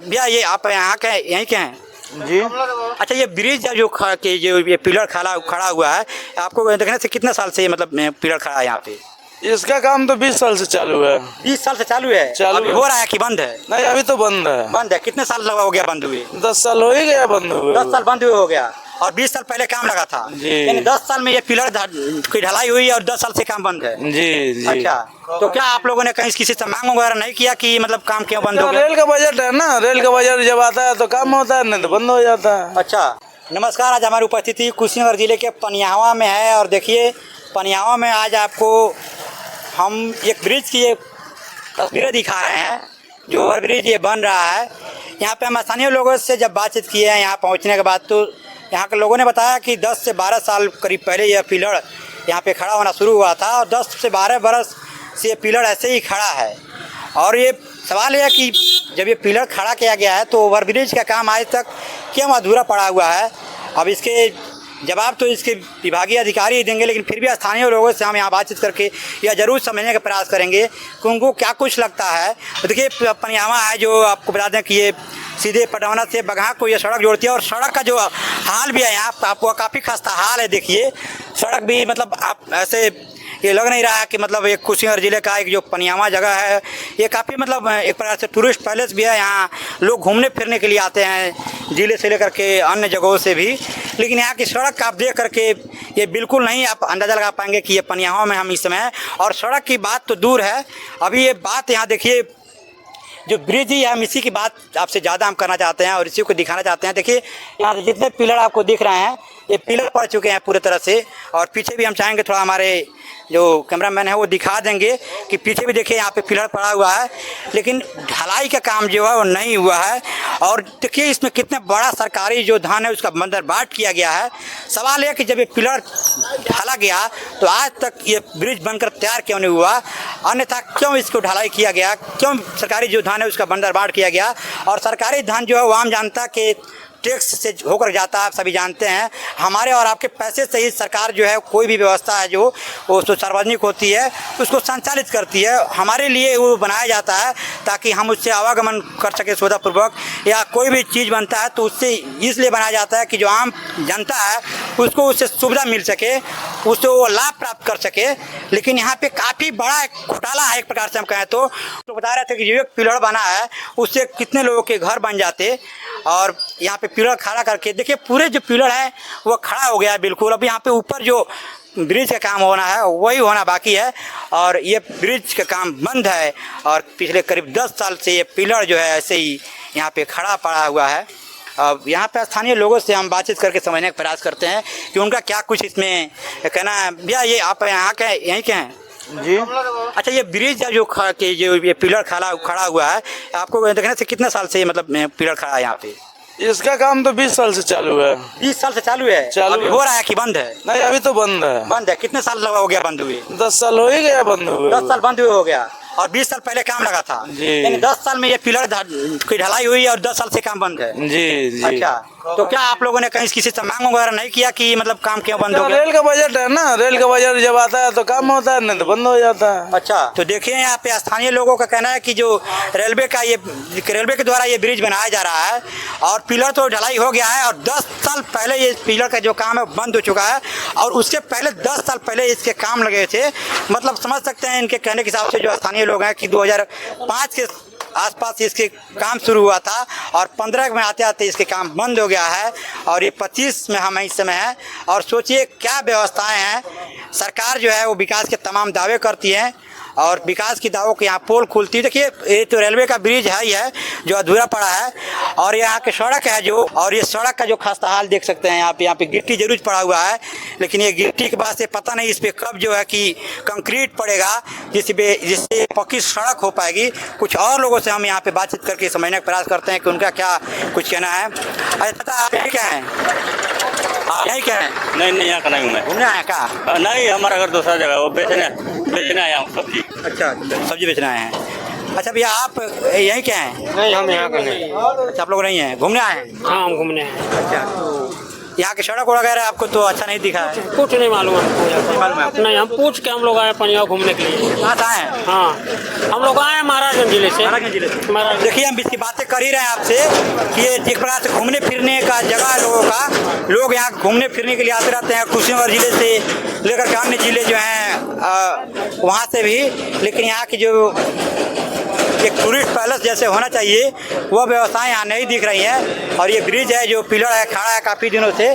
भैया ये आप यहाँ के यहीं के हैं जी। अच्छा ये ब्रिज जो ये पिलर खड़ा हुआ है आपको देखने से कितने साल से ये मतलब पिलर खड़ा है यहाँ पे? इसका काम तो 20 साल से चालू है। 20 साल से चालू है? अभी हो रहा है कि बंद है? नहीं अभी तो बंद है। बंद है। कितने साल लगा हो गया बंद हुए? 10 साल हो ही गया बंद हुए। 10 साल बंद हुए हो गया और 20 साल पहले काम लगा था यानी 10 साल में ये पिलर की ढलाई हुई और 10 साल से काम बंद है। जी जी। अच्छा तो क्या आप लोगों ने कहीं किसी से मांग वगैरह नहीं किया कि मतलब काम क्यों बंद हो गया? रेल का बजट है ना, रेल का बजट जब आता है तो काम होता है, नहीं तो बंद हो जाता है। अच्छा नमस्कार, आज हमारी उपस्थिति कुशीनगर जिले के पनियावा में है और देखिए पनियावा में आज आपको हम एक ब्रिज की तस्वीरें दिखा रहे हैं जो ओवर ब्रिज ये बन रहा है। यहाँ पे हम स्थानीय लोगों से जब बातचीत किए हैं यहाँ पहुँचने के बाद तो यहाँ के लोगों ने बताया कि 10 से 12 साल करीब पहले यह पिलर यहाँ पे खड़ा होना शुरू हुआ था और 10 से 12 बरस से ये पिलर ऐसे ही खड़ा है। और ये सवाल यह है कि जब ये पिलर खड़ा किया गया है तो ओवर ब्रिज का काम आज तक क्यों अधूरा पड़ा हुआ है? अब इसके जवाब तो इसके विभागीय अधिकारी ही देंगे, लेकिन फिर भी स्थानीय लोगों से हम यहाँ बातचीत करके यह जरूर समझने का प्रयास करेंगे कि उनको क्या कुछ लगता है। तो देखिए पनियावा है जो आपको बता दें कि ये सीधे पटौना से बगहा को ये सड़क जोड़ती है और सड़क का जो हाल भी है यहाँ आपको काफ़ी खस्ता हाल है। देखिए सड़क भी मतलब आप ऐसे ये लग नहीं रहा है कि मतलब एक कुशीनगर जिले का एक जो पनियावा जगह है ये काफ़ी मतलब एक प्रकार से टूरिस्ट पैलेस भी है। यहाँ लोग घूमने फिरने के लिए आते हैं जिले से लेकर के अन्य जगहों से भी, लेकिन यहाँ की सड़क आप देख करके ये बिल्कुल नहीं आप अंदाज़ा लगा पाएंगे कि ये पनियावा में हम इस समय। और सड़क की बात तो दूर है, अभी ये बात यहाँ देखिए जो ब्रिज ही है हम इसी की बात आपसे ज़्यादा हम करना चाहते हैं और इसी को दिखाना चाहते हैं। देखिए यहाँ जितने पिलर आपको दिख रहे हैं ये पिलर पड़ चुके हैं पूरी तरह से और पीछे भी हम चाहेंगे थोड़ा हमारे जो कैमरामैन है वो दिखा देंगे कि पीछे भी देखिए यहाँ पे पिलर पड़ा हुआ है, लेकिन ढलाई का काम जो है वो नहीं हुआ है। और देखिए इसमें कितने बड़ा सरकारी जो धन है उसका बंदरबाट किया गया है। सवाल है कि जब ये पिलर ढाला गया तो आज तक ये ब्रिज बनकर तैयार क्यों नहीं हुआ, अन्यथा क्यों इसको ढलाई किया गया, क्यों सरकारी जो धन है उसका बंदरबाट किया गया? और सरकारी धन जो है वो आम जनता के टैक्स से होकर जाता है, आप सभी जानते हैं। हमारे और आपके पैसे से ही सरकार जो है कोई भी व्यवस्था है जो वो सार्वजनिक होती है उसको संचालित करती है। हमारे लिए वो बनाया जाता है ताकि हम उससे आवागमन कर सके सुविधापूर्वक, या कोई भी चीज़ बनता है तो उससे इसलिए बनाया जाता है कि जो आम जनता है उसको उससे सुविधा मिल सके, उससे वो लाभ प्राप्त कर सके। लेकिन यहाँ पे काफ़ी बड़ा घोटाला है एक प्रकार से हम कहें तो बता रहे थे कि जो एक पिलर बना है उससे कितने लोगों के घर बन जाते। और यहाँ पे पिलर खड़ा करके देखिए पूरे जो पिलर है वो खड़ा हो गया है बिल्कुल। अब यहाँ पे ऊपर जो ब्रिज का काम होना है वही होना बाकी है और ये ब्रिज का काम बंद है और पिछले करीब 10 साल से ये पिलर जो है ऐसे ही यहाँ पे खड़ा पड़ा हुआ है। अब यहाँ पे स्थानीय लोगों से हम बातचीत करके समझने का प्रयास करते हैं कि उनका क्या कुछ इसमें कहना है। भैया ये आप यहाँ के यहीं के हैं जी। अच्छा ये ब्रिज जो ये पिलर खड़ा हुआ है आपको देखने से कितने साल से मतलब पिलर खड़ा है यहाँ पे? इसका काम तो 20 साल से चालू है। 20 साल से चालू है? अभी हो रहा है कि बंद है? नहीं अभी तो बंद है। बंद है। कितने साल लगा हो गया बंद हुए? 10 साल हो ही गया बंद हुए। 10 साल बंद हुए हो गया और 20 साल पहले काम लगा था यानी 10 साल में ये पिलर की ढलाई हुई और 10 साल से काम बंद है। जी जी। अच्छा तो क्या आप लोगों ने कहीं किसी से मांग वगैरह नहीं किया कि मतलब काम क्यों बंद हो गया? रेल का बजट है ना, रेल का बजट जब आता है तो काम होता है, नहीं तो बंद हो जाता है। अच्छा तो देखिए यहाँ पे स्थानीय लोगों का कहना है कि जो रेलवे के द्वारा ये ब्रिज बनाया जा रहा है और पिलर तो ढलाई हो गया है और 10 साल पहले ये पिलर का जो काम है बंद हो चुका है और उसके पहले 10 साल पहले इसके काम लगे थे। मतलब समझ सकते हैं इनके कहने के हिसाब से जो स्थानीय लोग हैं कि 2005 के आसपास इसके काम शुरू हुआ था और 15 में आते आते इसके काम बंद हो गया है और ये 25 में हम इस समय हैं। और सोचिए क्या व्यवस्थाएं हैं। सरकार जो है वो विकास के तमाम दावे करती है और विकास की दावों के यहाँ पोल खुलती है। देखिए ये तो रेलवे का ब्रिज है ही है जो अधूरा पड़ा है और यहाँ की सड़क है जो, और ये सड़क का जो खस्ता हाल देख सकते हैं। यहाँ पे गिट्टी जरूर पड़ा हुआ है, लेकिन ये गिट्टी के बाद से पता नहीं इस पर कब जो है कि कंक्रीट पड़ेगा जिससे पक्की सड़क हो पाएगी। कुछ और लोगों से हम यहाँ पे बातचीत करके समझने का प्रयास करते हैं कि उनका क्या कुछ कहना है। अरे पता आप यही क्या है? आप यही क्या है? नहीं यहाँ का नहीं हूँ मैं। घूमने आए क्या? नहीं हमारा घर दूसरा जगह, वो बेचने आया हूँ सब्जी। अच्छा सब्जी बेचना है। अच्छा भैया आप यहीं क्या हैं? नहीं हम यहाँ का नहीं। अच्छा आप लोग नहीं हैं, घूमने आए हैं? हाँ हम घूमने हैं। अच्छा तो यहाँ की सड़क वगैरह आपको तो अच्छा नहीं दिखा है? कुछ नहीं मालूम हमको। मालूम है आपको? नहीं, हम पूछ के हम लोग आए पनिया घूमने के लिए। कहाँ से आए हैं? हाँ, हम लोग आए हैं महाराजगंज जिले से। महाराजगंज जिले से। महाराज देखिए हम इसकी बातें कर ही रहे हैं आपसे कि ये एक प्रकार से घूमने फिरने का जगह है लोगों का। लोग यहाँ घूमने फिरने के लिए आते रहते हैं, कुशीनगर जिले से लेकर के अन्य जिले जो हैं वहाँ से भी। लेकिन यहाँ की जो एक टूरिस्ट पैलेस जैसे होना चाहिए वह व्यवस्थाएं यहाँ नहीं दिख रही हैं। और ये ब्रिज है जो पिलर है खड़ा है काफ़ी दिनों से,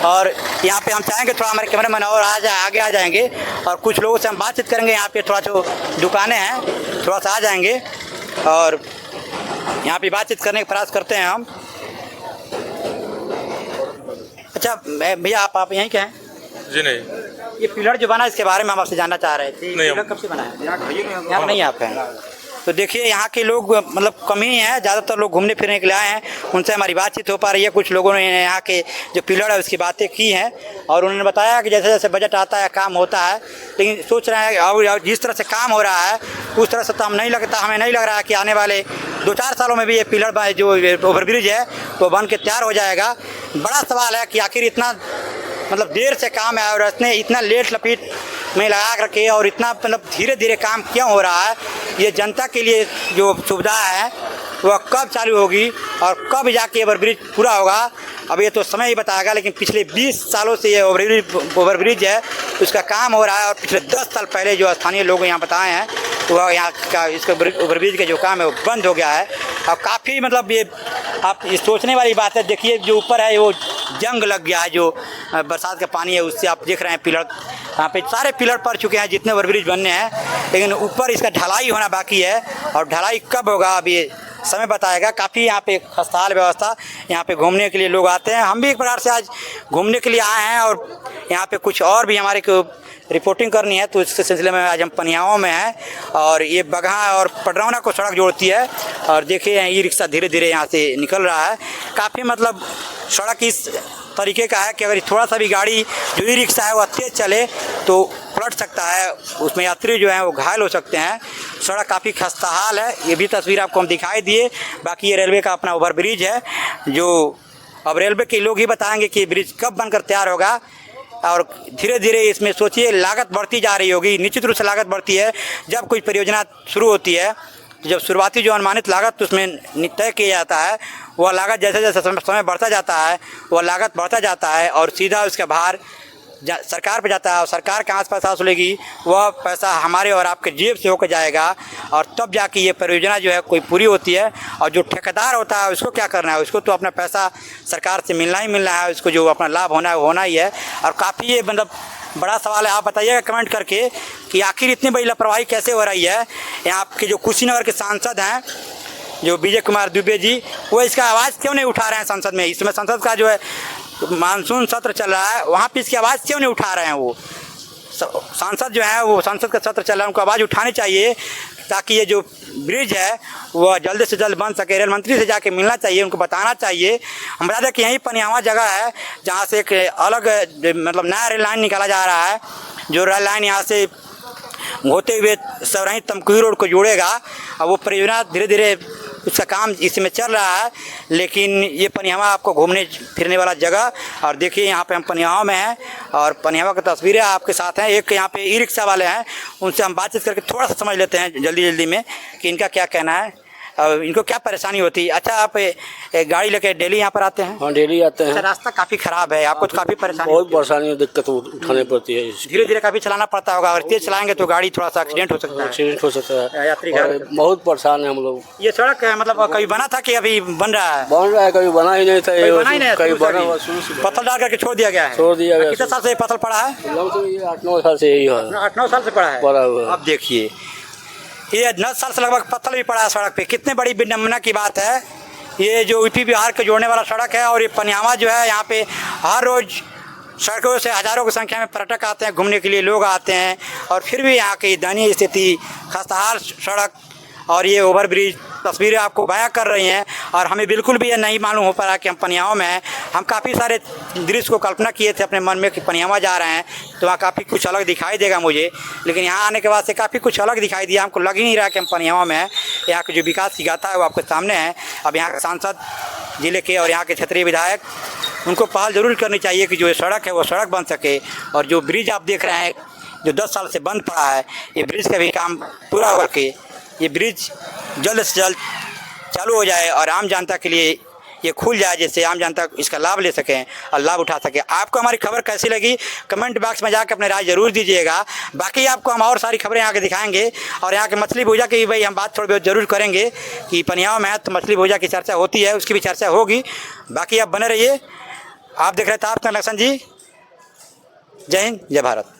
और यहाँ पे हम चाहेंगे थोड़ा हमारे कैमरा मैन और आगे आ जाएंगे और कुछ लोगों से हम बातचीत करेंगे। यहाँ पे थोड़ा जो दुकानें हैं थोड़ा सा आ जाएंगे और यहाँ पे बातचीत करने का प्रयास करते हैं हम। अच्छा भैया आप यहीं के हैं? जी नहीं। ये पिलर जो बना इसके बारे में हम आपसे जानना चाह रहे थे। नहीं, पिलर कब से बना है? यहाँ नहीं आप हैं? तो देखिए यहाँ के लोग मतलब कम ही हैं, ज़्यादातर लोग घूमने फिरने के लिए आए हैं। उनसे हमारी बातचीत हो पा रही है। कुछ लोगों ने यहाँ के जो पिलर है उसकी बातें की हैं और उन्होंने बताया कि जैसे जैसे बजट आता है काम होता है, लेकिन सोच रहे हैं और जिस तरह से काम हो रहा है उस तरह से तो हमें नहीं लग रहा है कि आने वाले 2-4 सालों में भी ये पिलर जो ओवरब्रिज है वो बन के तैयार हो जाएगा। बड़ा सवाल है कि आखिर इतना मतलब देर से काम है और इतना लेट लपीट में लगा करके और इतना मतलब धीरे धीरे काम क्यों हो रहा है? ये जनता के लिए जो सुविधा है वह कब चालू होगी और कब जाके ओवरब्रिज पूरा होगा, अब ये तो समय ही बताएगा। लेकिन पिछले 20 सालों से ये ओवरब्रिज है उसका काम हो रहा है और पिछले 10 साल पहले जो स्थानीय लोग यहाँ बताए हैं वह यहाँ का इसका ओवरब्रिज का जो काम है वो बंद हो गया है। और काफ़ी मतलब ये आप ये सोचने वाली बात है। देखिए जो ऊपर है वो जंग लग गया है, जो बरसात का पानी है उससे आप देख रहे हैं पिलर यहाँ पे सारे पिलर पड़ चुके हैं जितने ओवरब्रिज बनने हैं, लेकिन ऊपर इसका ढलाई होना बाकी है और ढलाई कब होगा अब ये समय बताएगा। काफ़ी यहाँ पे खस्ताहाल व्यवस्था, यहाँ पे घूमने के लिए लोग आते हैं। हम भी एक प्रकार से आज घूमने के लिए आए हैं और यहाँ पे कुछ और भी हमारे को रिपोर्टिंग करनी है, तो इसके सिलसिले में आज हम पनियाओं में हैं और ये बगहा और पडरौना को सड़क जोड़ती है। और देखिए ई रिक्शा धीरे धीरे यहाँ से निकल रहा है। काफ़ी मतलब सड़क इस तरीके का है कि अगर थोड़ा सा भी गाड़ी जो ई रिक्शा है वो तेज़ चले तो पलट सकता है, उसमें यात्री जो हैं वो घायल हो सकते हैं। सड़क काफ़ी खस्ताहाल है। ये भी तस्वीर आपको हम दिखाई दिए। बाकी ये रेलवे का अपना ओवरब्रिज है जो अब रेलवे के लोग ही बताएंगे कि ब्रिज कब बनकर तैयार होगा। और धीरे धीरे इसमें सोचिए लागत बढ़ती जा रही होगी, निश्चित रूप से लागत बढ़ती है। जब कोई परियोजना शुरू होती है, जब शुरुआती जो अनुमानित लागत उसमें तय किया जाता है, वह लागत जैसे जैसे समय बढ़ता जाता है वह लागत बढ़ता जाता है और सीधा उसका भार सरकार पे जाता है और सरकार कहाँ से पैसा वसूलेगी, वह पैसा हमारे और आपके जेब से होकर जाएगा और तब जाके ये परियोजना जो है कोई पूरी होती है। और जो ठेकेदार होता है उसको क्या करना है, उसको तो अपना पैसा सरकार से मिलना ही मिलना है, उसको जो अपना लाभ होना है वो होना ही है। और काफ़ी ये मतलब बड़ा सवाल है। आप बताइएगा कमेंट करके कि आखिर इतनी बड़ी लापरवाही कैसे हो रही है। यहाँ के जो कुशीनगर के सांसद हैं जो विजय कुमार दुबे जी, वो इसका आवाज़ क्यों नहीं उठा रहे हैं संसद में? इसमें संसद का जो है मानसून सत्र चल रहा है, वहाँ पे इसकी आवाज़ क्यों नहीं उठा रहे हैं? वो सांसद जो है वो संसद का सत्र चल रहा है, उनको आवाज़ उठानी चाहिए ताकि ये जो ब्रिज है वह जल्द से जल्द बन सके। रेल मंत्री से जाके मिलना चाहिए, उनको बताना चाहिए। हम बता दें कि यहीं पनियावा जगह है जहाँ से एक अलग मतलब नया रेल लाइन निकाला जा रहा है, जो रेल लाइन यहाँ से होते हुए सौराही तमकुही रोड को जोड़ेगा। और वो परियोजना धीरे धीरे उसका काम इसमें चल रहा है। लेकिन ये पनियावा आपको घूमने फिरने वाला जगह, और देखिए यहाँ पे हम पनियावा में हैं और पनियावा की तस्वीरें आपके साथ हैं। एक यहाँ पे ई रिक्शा वाले हैं, उनसे हम बातचीत करके थोड़ा सा समझ लेते हैं जल्दी में कि इनका क्या कहना है और इनको क्या परेशानी होती है। अच्छा आप गाड़ी लेके डेली यहाँ पर आते हैं? हाँ, डेली आते हैं। रास्ता काफ़ी ख़राब है, आपको तो काफ़ी परेशानी बहुत परेशानी दिक्कत उठानी पड़ती है। धीरे धीरे काफ़ी चलाना पड़ता होगा, अगर तेज़ चलाएंगे तो गाड़ी थोड़ा सा एक्सीडेंट हो सकता है। एक्सीडेंट हो सकता है, यात्री बहुत परेशान है हम लोग। ये सड़क मतलब कभी बना था कि अभी बन रहा है? बन रहा है, कभी बना ही नहीं था। कभी बना पत्थर डाल करके छोड़ दिया गया है। कितने साल से ये पत्थर पड़ा है? 8-9 साल से यही है। 8-9 साल से पड़ा है। अब देखिए ये 9 साल से लगभग पत्थर भी पड़ा है सड़क पे। कितने बड़ी विडम्बना की बात है। ये जो यूपी बिहार को जोड़ने वाला सड़क है और ये पनियावा जो है, यहाँ पे हर रोज़ सड़कों से हज़ारों की संख्या में पर्यटक आते हैं, घूमने के लिए लोग आते हैं, और फिर भी यहाँ की दयनीय स्थिति, खस्ताहाल सड़क और ये ओवरब्रिज तस्वीरें आपको बयां कर रही हैं। और हमें बिल्कुल भी ये नहीं मालूम हो पा रहा कि हम पनियावा में हैं। हम काफ़ी सारे दृश्य को कल्पना किए थे अपने मन में कि पनियावा जा रहे हैं तो वहाँ काफ़ी कुछ अलग दिखाई देगा मुझे, लेकिन यहाँ आने के बाद से काफ़ी कुछ अलग दिखाई दिया। हमको लग ही नहीं रहा कि हम पनियावा में हैं। यहाँ की जो विकास की गाथा है वो आपके सामने है। अब यहाँ के सांसद जिले के और यहाँ के क्षेत्रीय विधायक उनको पहल ज़रूर करनी चाहिए कि जो ये सड़क है वो सड़क बन सके। और जो ब्रिज आप देख रहे हैं जो 10 साल से बंद पड़ा है, ये ब्रिज का भी काम पूरा करके ये ब्रिज जल्द से जल्द चालू हो जाए और आम जनता के लिए ये खुल जाए, जिससे आम जनता इसका लाभ ले सकें और लाभ उठा सकें। आपको हमारी खबर कैसी लगी कमेंट बॉक्स में जाकर अपने राय ज़रूर दीजिएगा। बाकी आपको हम और सारी खबरें यहाँ के दिखाएंगे और यहाँ के मछली भूजा की भी भाई हम बात थोड़ी बहुत ज़रूर करेंगे कि पनियाव में है तो मछली भूजा की चर्चा होती है, उसकी भी चर्चा होगी। बाकी आप बने रहिए। आप देख रहे थे आपका लक्षण जी। जय हिंद, जय भारत।